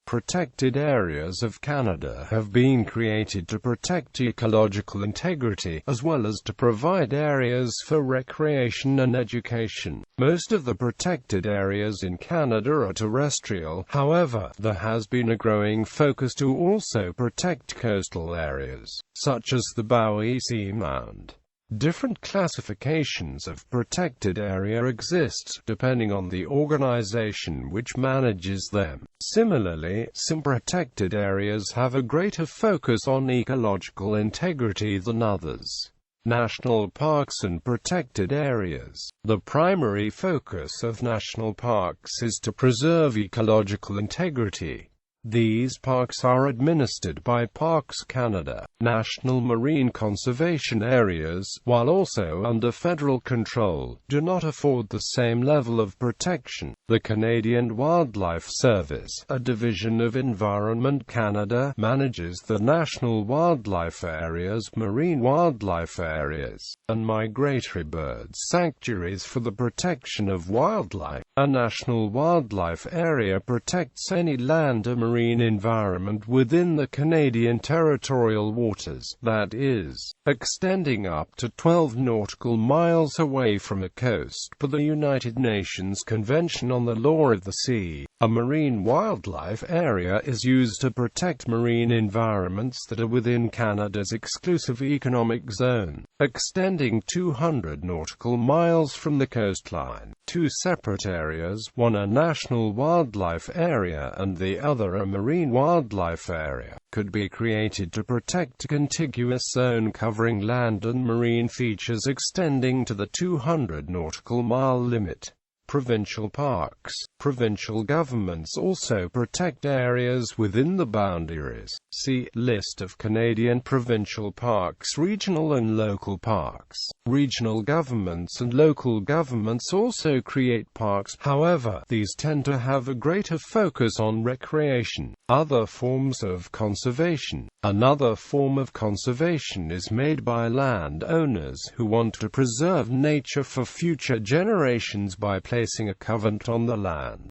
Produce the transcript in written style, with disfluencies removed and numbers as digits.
Protected areas of Canada have been created to protect ecological integrity, as well as to provide areas for recreation and education. Most of the protected areas in Canada are terrestrial, however, there has been a growing focus to also protect coastal areas, such as the Bowie Seamount. Different classifications of protected area exist, depending on the organization which manages them. Similarly, some protected areas have a greater focus on ecological integrity than others. National parks and protected areas. The primary focus of national parks is to preserve ecological integrity. These parks are administered by Parks Canada. National marine conservation areas, while also under federal control, do not afford the same level of protection. The Canadian Wildlife Service, a division of Environment Canada, manages the national wildlife areas, marine wildlife areas, and migratory bird sanctuaries for the protection of wildlife. A national wildlife area protects any land or marine environment within the Canadian territorial waters, that is, extending up to 12 nautical miles away from a coast, per the United Nations Convention on the Law of the Sea. A marine wildlife area is used to protect marine environments that are within Canada's exclusive economic zone, extending 200 nautical miles from the coastline. Two separate areas, one a national wildlife area and the other a marine wildlife area, could be created to protect a contiguous zone covering land and marine features extending to the 200 nautical mile limit. Provincial parks. Provincial governments also protect areas within the boundaries. See List of Canadian provincial parks. Regional and local parks. Regional governments and local governments also create parks, however, these tend to have a greater focus on recreation. Other forms of conservation. Another form of conservation is made by landowners who want to preserve nature for future generations by placing a covenant on the land.